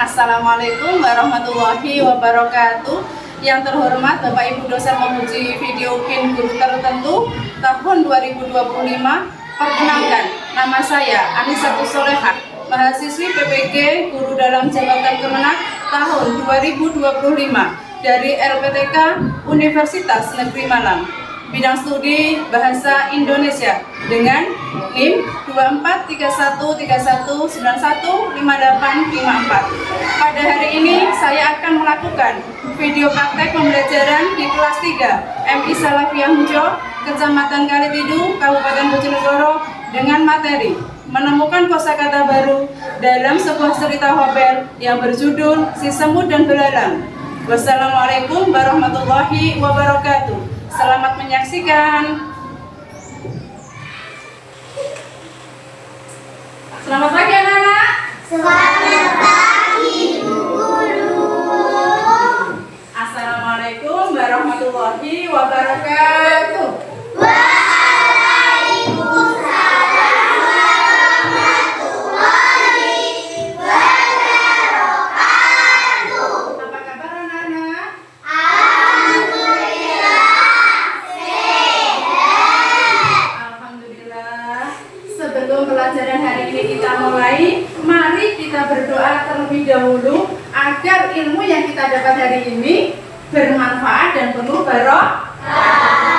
Assalamualaikum warahmatullahi wabarakatuh. Yang terhormat Bapak Ibu dosen menguji video UKIN guru tertentu tahun 2025. Perkenalkan, nama saya Anisatus Solehah, mahasiswi PPG Guru dalam Jabatan Kemenak tahun 2025 dari LPTK Universitas Negeri Malang. Bidang studi Bahasa Indonesia dengan NIM 243131915854. Pada hari ini saya akan melakukan video praktek pembelajaran di kelas 3 MI Salafiyah Mujo, Kecamatan Kalitidu, Kabupaten Bojonegoro dengan materi menemukan kosakata baru dalam sebuah cerita Hobel yang berjudul Si Semut dan Belalang. Wassalamualaikum warahmatullahi wabarakatuh. Selamat menyaksikan. Selamat pagi anak-anak. Selamat pagi Bu Guru. Assalamualaikum warahmatullahi wabarakatuh. Waalaikumsalam warahmatullahi wabarakatuh. Apa kabar anak-anak? Alhamdulillah. Sebelum pelajaran hari ini kita mulai, mari kita berdoa terlebih dahulu agar ilmu yang kita dapat hari ini bermanfaat dan penuh barokah.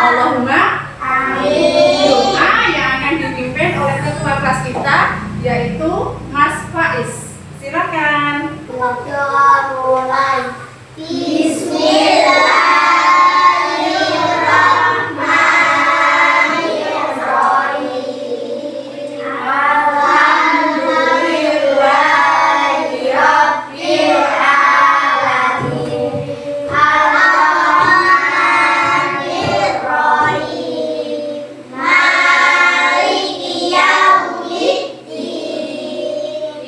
Allahumma Amin. Doa yang akan dipimpin oleh ketua kelas kita yaitu Mas Faiz. Silakan. Berdoa mulai. Bismillahirrahmanirrahim. Alhamdulillahirabbil alamin. Ar-Rahmanir-Rahim. Maliki yaumiddin.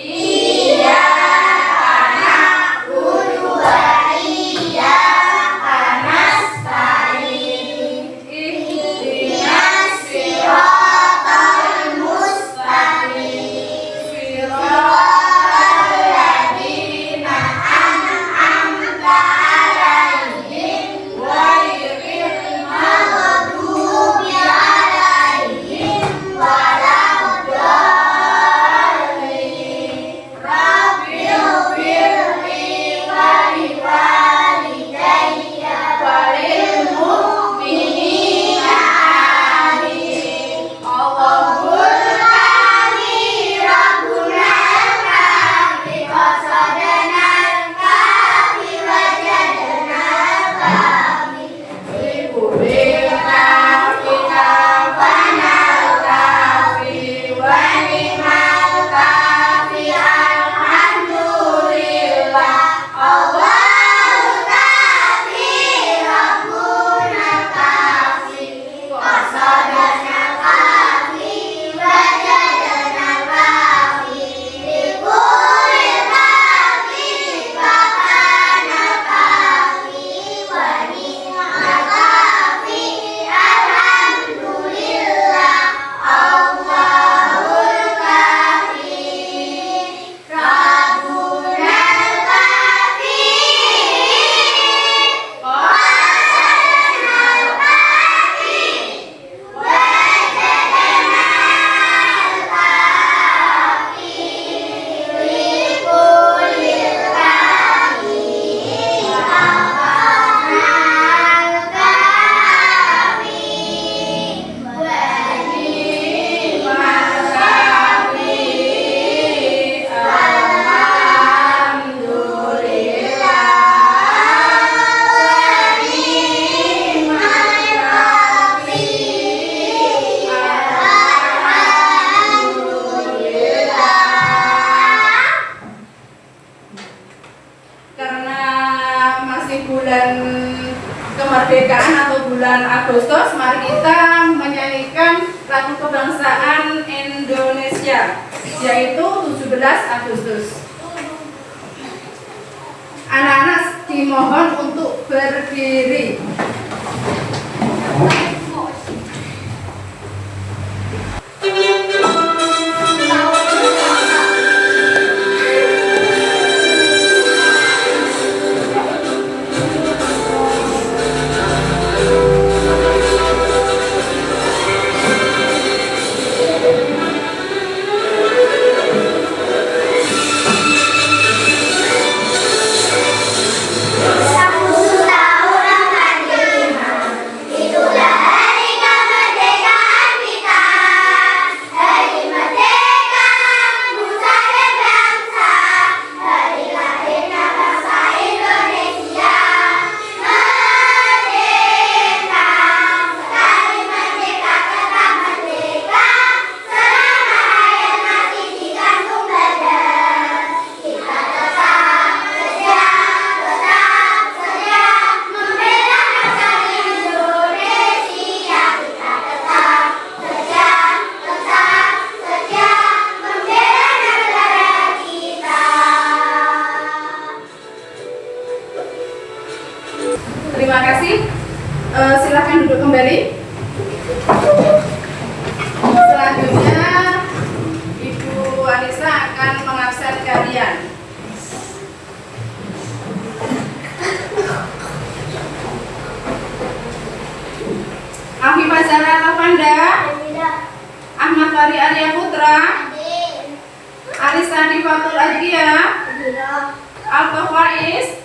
Iyyaka na'budu wa iyyaka nasta'in. Ihdinas siratal mustaqim. Siratal ladzina an'amta 'alaihim ghairil maghdubi 'alaihim waladdallin. Rabbighfirli wa liwalidayya wa lil mu'minina amin. Allahul kafi rabbuna al-kafi qasadana al-kafi wajadana al-kafi Ibubil kafi kafana al-kafi wa ni'mal kafi alhamdulillah. Allahul kafi rabbuna al-kafi qasadana al-kafi wajadana al-kafi Ibubil kafi kafana al-kafi wa ni'mal kafi alhamdulillah. Allahul kafi rabbuna al-kafi qasadana al-kafi wajadana al-kafi likulil kafi kafana al-kafi wa ni'mal kafi alhamdulillah. Wa ni'mal kafi alhamdulillah. Karena masih bulan kemerdekaan atau bulan Agustus, mari kita menyanyikan lagu kebangsaan Indonesia, yaitu 17 Agustus. Anak-anak dimohon untuk berdiri. Fari Arya Putra, Arisa Difatul Adria, Alto Faiz,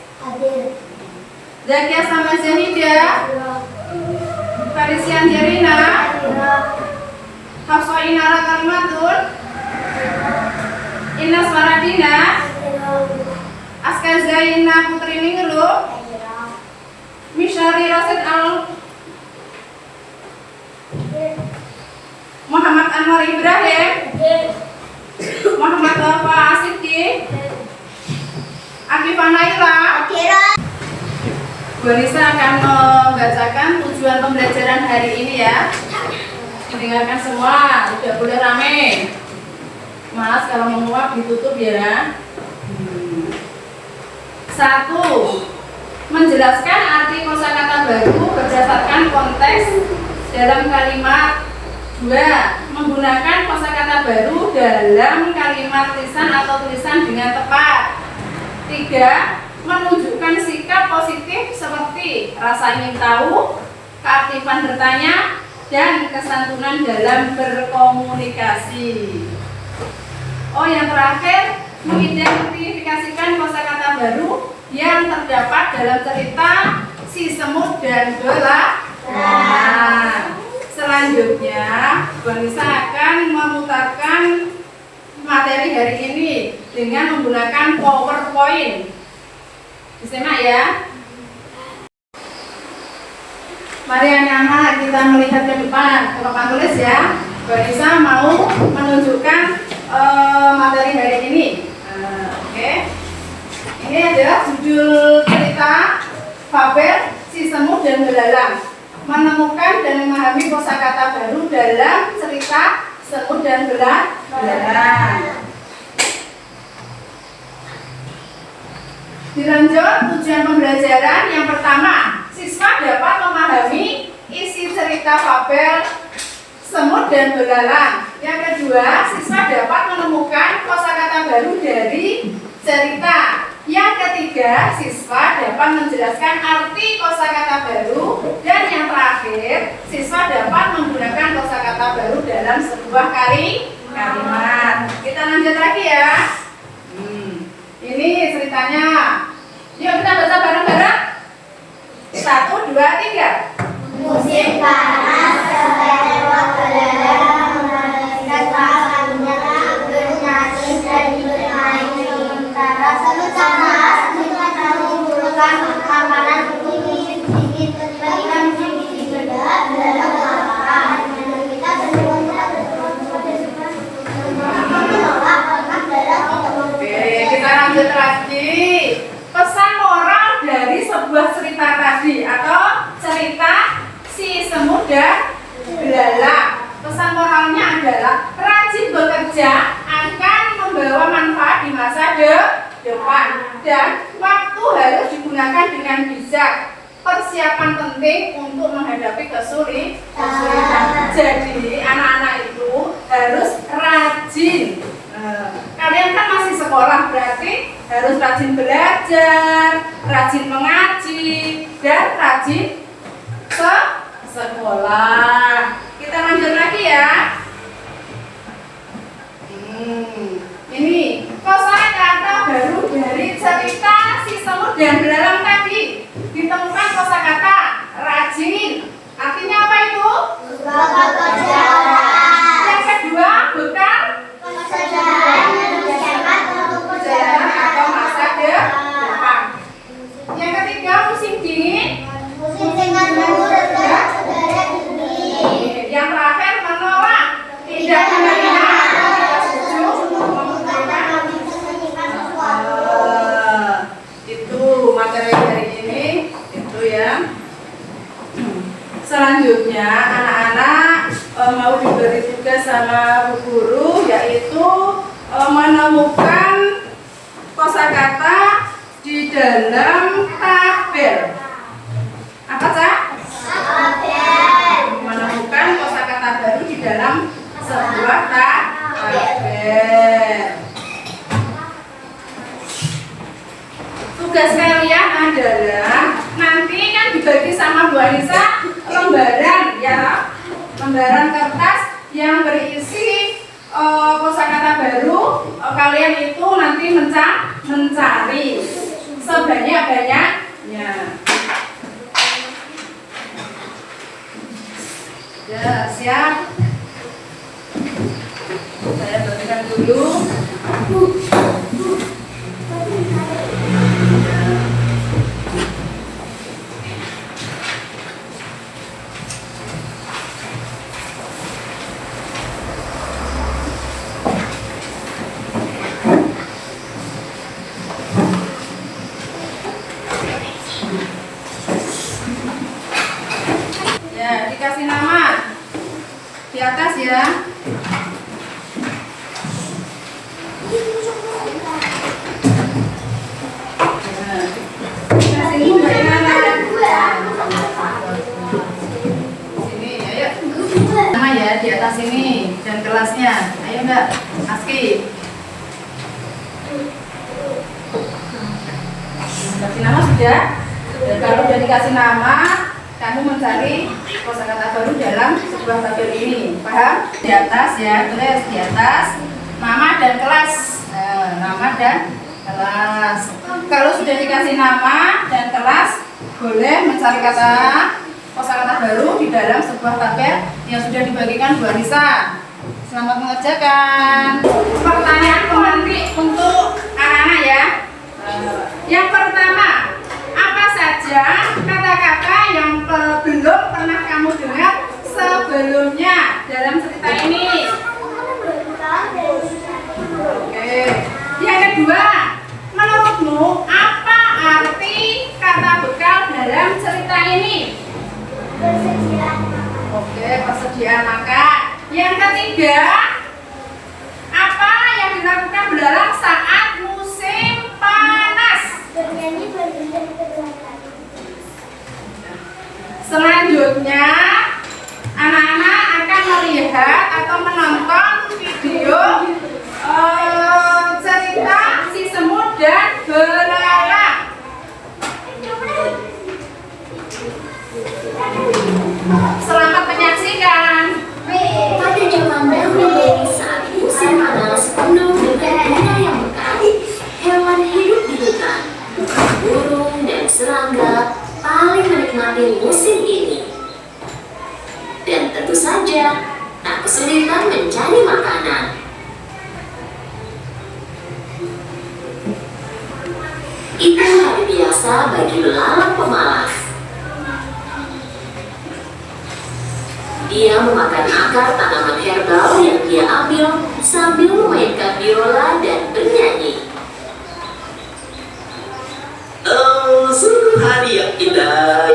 Zakia Sama Zahida, Farisian Jarina, Hafsa Inara Kalimatul, Inas Maradina, Aska Zaina Putri Ningru, Misyari Rasid Al Muhammad Anwar Ibrahim, Muhammad Wafa Asidki, Akifah Naila. Bu Anissa akan membacakan tujuan pembelajaran hari ini ya. Dengarkan semua, tidak boleh rame. Mas, kalau menguap ditutup ya. 1. Menjelaskan arti kosakata baru berdasarkan konteks dalam kalimat. 2. Menggunakan kosakata baru dalam kalimat lisan atau tulisan dengan tepat. 3. Menunjukkan sikap positif seperti rasa ingin tahu, keaktifan bertanya, dan kesantunan dalam berkomunikasi. Oh, yang terakhir, mengidentifikasikan kosakata baru yang terdapat dalam cerita Si Semut dan Belalang. Selanjutnya, Bu Anissa akan memutarkan materi hari ini dengan menggunakan PowerPoint. Disimak ya. Mari anak-anak kita melihat ke depan, ke papan tulis ya. Bu Anissa mau menunjukkan materi hari ini. Oke. Ini adalah judul cerita fabel Si Semut dan Belalang. Menemukan dan memahami kosakata baru dalam cerita Semut dan Belalang. Dilanjut tujuan pembelajaran yang pertama, siswa dapat memahami isi cerita fabel Semut dan Belalang. Yang kedua, siswa dapat menemukan kosakata baru dari cerita. Yang ketiga, siswa dapat menjelaskan arti kosakata baru. Dan yang terakhir, siswa dapat menggunakan kosakata baru dalam sebuah kalimat. Kita lanjut lagi ya. Ini ceritanya. Yuk kita baca bareng-bareng. 1, 2, 3. Musim panas lewat belalang mengenai pasannya bernyanyi dan bermain sementara panas menimbulkan makanan dingin bagian di belalang makan kita Oke, kita lanjut lagi. Pesan moral dari sebuah cerita tadi atau cerita Si Semut dan Belalang. Pesan moralnya adalah rajin bekerja akan membawa manfaat di masa depan dan waktu harus digunakan dengan bijak. Persiapan penting untuk menghadapi kesulitan. Jadi anak-anak itu harus rajin. Kalian kan masih sekolah, berarti harus rajin belajar, rajin mengaji, dan rajin sekolah. Kita lanjut lagi ya. Ini kosakata baru dari cerita Si Semut dan Belalang tadi. Ditemukan kosakata rajin. Artinya apa itu? Yang kedua, bekal perjalanan atau masa depan. Yang ketiga, musim dingin. Yang terakhir, menolak tidak menerima. Itu materi hari ini. Itu ya. Selanjutnya anak-anak mau diberi tugas sama Bu Guru, yaitu menemukan kosakata di dalam tabel. Apa Cak? tabel. Menemukan kosakata baru di dalam sebuah tabel. Tugas kalian adalah nanti kan dibagi sama Bu Anissa lembaran ya, lembaran kertas yang berisi kosakata baru, kalian itu nanti mencari sebanyak-banyaknya. Ya, siap. Saya bagikan dulu. Ya, dikasih nama di atas ya. Nama ya di atas ini dan kelasnya. Ayo Mbak Aski. Kasih nama sudah. Dan kalau sudah dikasih nama, kamu mencari kosakata baru dalam sebuah tabel ini. Paham? Di atas ya, tulis di atas nama dan kelas. Nama dan kelas. Kalau sudah dikasih nama dan kelas, boleh mencari kata kosakata baru di dalam sebuah tabel yang sudah dibagikan Bu Anissa. Selamat mengerjakan. Pertanyaan pemantik untuk anak-anak ya. Yang pertama, apa saja kata-kata yang belum pernah kamu dengar sebelumnya dalam cerita ini? Oke. Yang kedua, menurutmu apa arti kata bekal dalam cerita ini? Oke, persediaan makan. Yang ketiga, apa yang dilakukan belalang saat musim panas? Bernyanyi bergendang ke belakang. Selanjutnya, anak-anak akan melihat atau menonton video cerita si semut dan belalang. Selamat menyaksikan. Pada zaman dahulu, saat musim panas penuh dengan bunga yang mekar, hewan hidup di hutan, burung dan serangga paling menikmati musim ini. Dan tentu saja, tak kesulitan mencari makanan. Itu hari biasa bagi belalang pemalas. Dia memakan akar tanaman herbal yang dia ambil sambil memainkan biola dan bernyanyi. Oh, sungguh hari yang indah.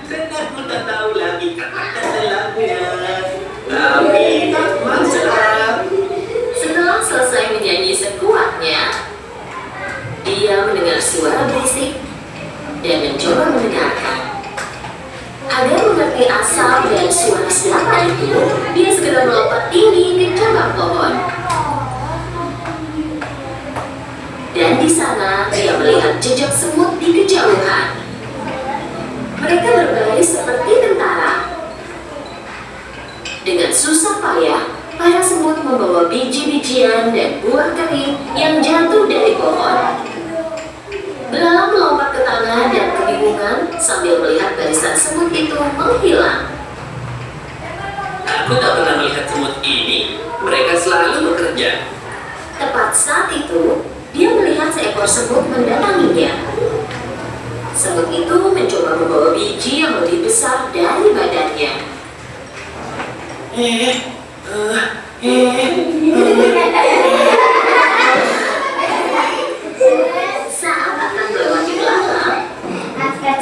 Dan aku tak tahu lagi kata-kata lagunya, tapi tak masalah. Setelah selesai menyanyi sekuatnya, dia mendengar suara berisik dan mencoba mendengarkan. Agar mengerti asal dan suara siapa itu, dia segera melompat tinggi ke cabang pohon. Dan di sana dia melihat jejak semut di kejauhan. Mereka berbaris seperti tentara. Dengan susah payah, para semut membawa biji-bijian dan buah kering yang jatuh dari pohon. Belalang melompat ke tanah dan kebingungan sambil melihat barisan semut itu menghilang. Aku tak pernah melihat semut ini. Mereka selalu bekerja. Tepat saat itu, dia melihat seekor semut mendatanginya. Semut itu mencoba membawa biji yang lebih besar dari badannya. Saat akan melewati belalang,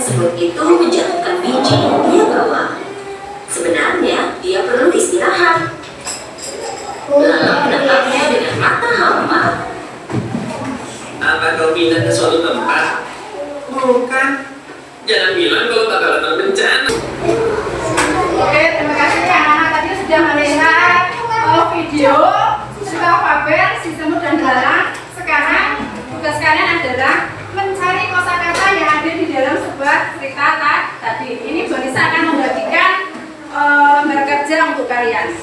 semut itu menjatuhkan biji yang dia bawa. Sebenarnya, dia perlu istirahat. Belalang menatapnya dengan mata hampa. Apa kau pindah ke suatu tempat? Bukan. Jangan bilang kalau bakalan bencana. Oke, terima kasih anak-anak tadi sudah melihat video cerita fabel kalian.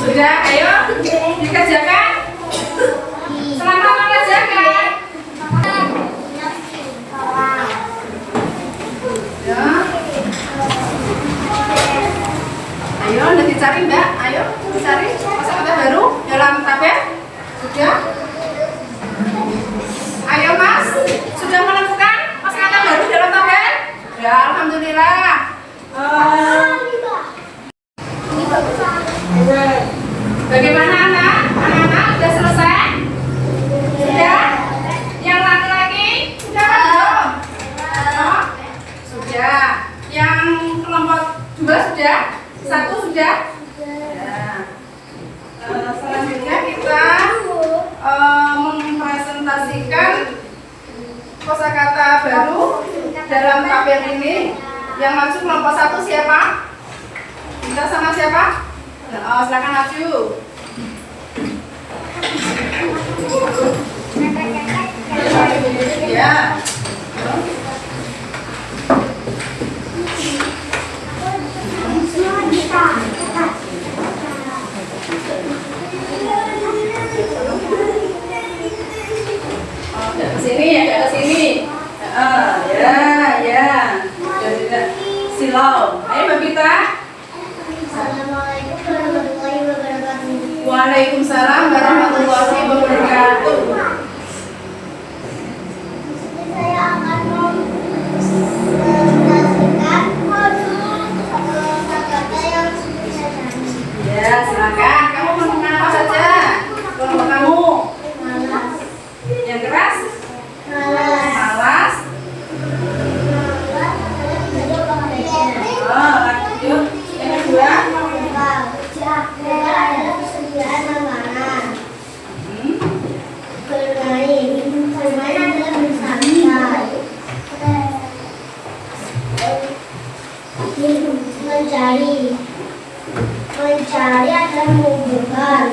Sudah, ayo dikerjakan. Selamat mengerjakan. Ya. Ayo, udah dicari Mbak. Ayo, dicari kosakata baru dalam tabel. Sudah. Ayo Mas, sudah menemukan kosakata baru dalam tabel? Ya, alhamdulillah. Bagaimana anak-anak? Sudah selesai? Sudah? Yang laki-laki? Sudah belum? Oh, sudah. Yang kelompok 2 sudah? 1 sudah? Selanjutnya kita mempresentasikan kosakata baru dalam tabel ini. Yang maju kelompok 1 siapa? Kita sama siapa? Oh, silakan maju. Ya. Kesini ya, ke sini. Ya. Tidak silau. Ayo Mbak Pita. Assalamualaikum warahmatullahi wabarakatuh. Waalaikumsalam warahmatullahi wabarakatuh. Saya akan mempresentasikan kosakata yang saya cari. Ya, silakan. Kamu menemukan apa saja? Kelompok kamu. Malas, Yang keras? malas, Malas. Oh, lanjut. Yang kedua? ada persediaan makanan. Bermain adalah bersantai. Mencari adalah mengumpulkan.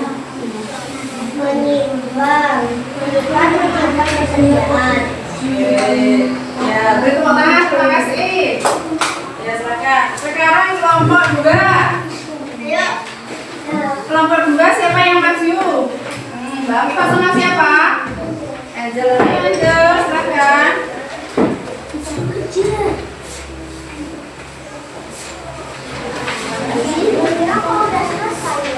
Menimbang adalah persediaan. Ya, beri tepuk tangan. Terima kasih. Ya, silakan. Sekarang kelompok 2. Ayo. Kelompok 2 siapa yang maju? Mbak Mifa sama siapa? Angel. Ayo Angel, silakan. Aku udah selesai.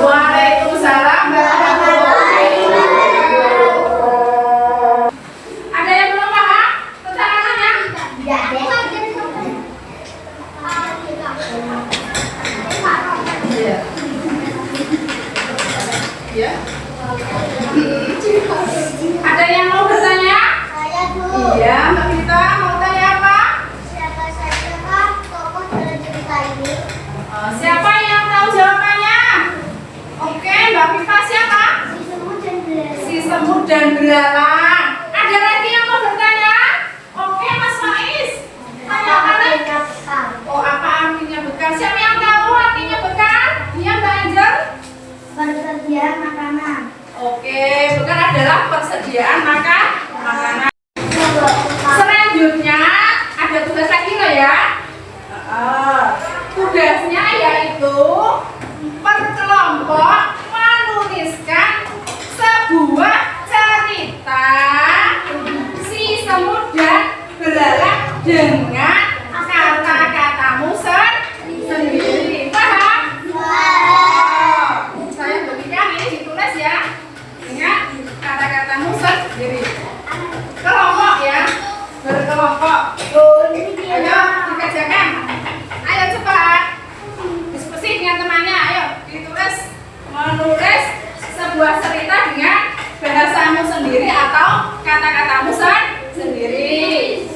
Waalaikumsalam warahmatullahi wabarakatuh. Ada yang belum paham tentang namanya? Iya. Ya. Ada yang mau bertanya? Saya dulu. Iya, Mbak Vita mau tanya apa? Siapa saja kah tokoh dalam cerita ini? Siapa yang tahu jawabannya? Oke, Mbak Vita siapa? Si semut dan belalang. Si semut dan belalang. Ada lagi yang mau bertanya? Oke, Mas Faiz. Tanyakan lagi. Oh, apa artinya bekal? Siapa yang tahu artinya bekal? Iya, Mbak Angel. Persediaan makanan. Oke, bekal adalah persediaan makanan. Selanjutnya ada tugas lagi loh ya. Tugasnya yaitu per kelompok menuliskan sebuah cerita si semut dan belalang dengan kata-katamu sendiri. Paham? Saya berikan ini ditulis ya. Ingat kata-katamu sendiri. Kelompok ya, berkelompok. Ayo dikerjakan. Ayo cepat. Diskusi dengan temannya. Ayo ditulis, menulis sebuah cerita dengan bahasamu sendiri atau kata-katamu sendiri.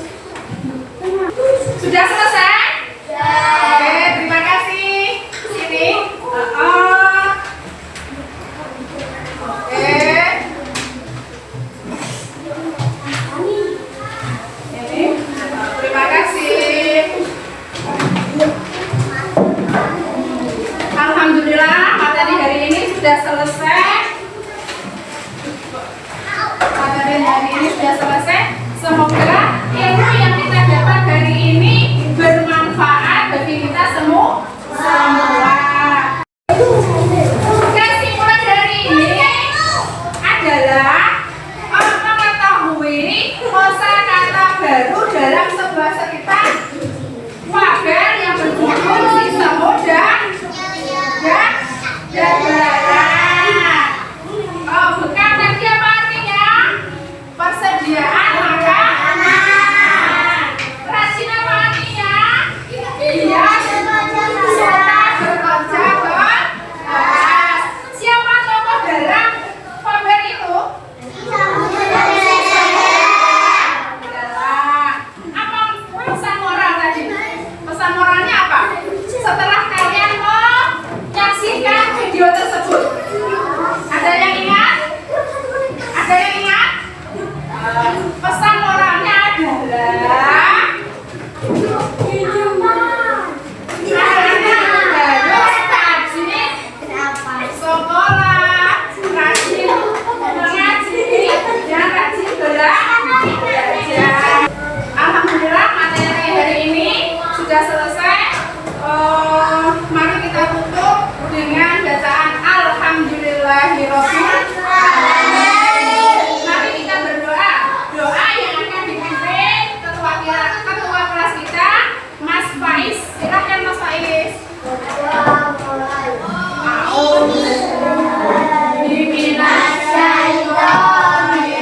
Faiz. Silakan Mas Faiz.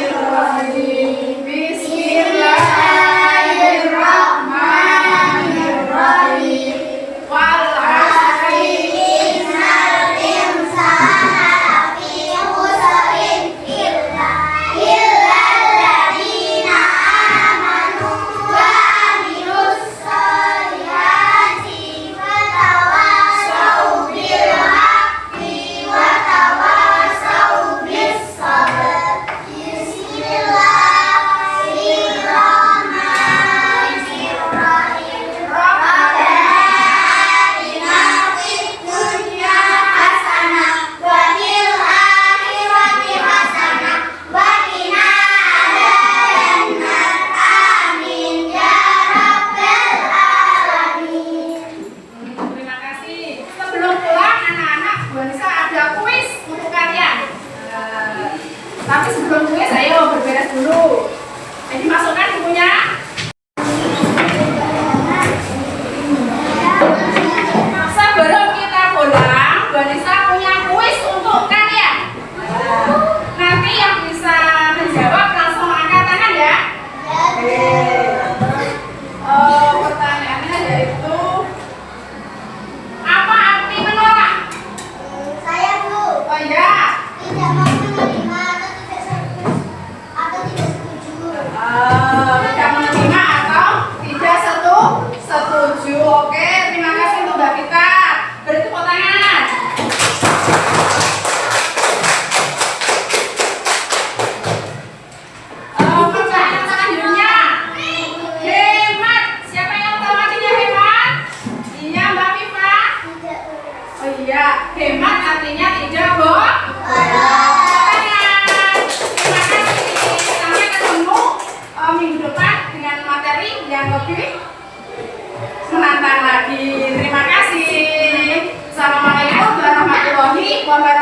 Bismillahirrahmanirrahim. Bismillahirrahmanirrahim. Wal 'asri Innal insana lafi khusrin illal ladzina amanu wa amilus solihati wa tawasaw bil haqqi wa tawasaw bis sabr. Bismillahirrahmanirrahim. Rabbana atina fid dunya hasanah wa fil akhirati hasanah wa qina adzabannar. Amin ya rabbal alamin. Terima kasih. Sebelum pulang anak-anak, Bu Anissa ada kuis untuk kalian. Tapi sebelum kuis, ayo berberes dulu. Jadi masukkan bukunya. Sebelum kita pulang, Bu Anissa punya kuis untuk kalian. Nanti yang bisa menjawab langsung angkat tangan ya. Pertanyaannya yaitu apa arti menolak? Saya Bu, Oh ya, tidak mau menerima atau tidak setuju. tidak menerima atau tidak setuju. Oke, terima kasih untuk Mbak Vita. Beri tepuk tangan. Pertanyaan selanjutnya, hemat. Siapa yang tahu artinya hemat? Iya, Mbak Viva. Oh iya, hemat artinya tidak bohong. Tangan. Terima kasih. Sampai ketemu minggu depan dengan materi yang lebih menantang lagi. Terima kasih. Assalamualaikum warahmatullahi wabarakatuh.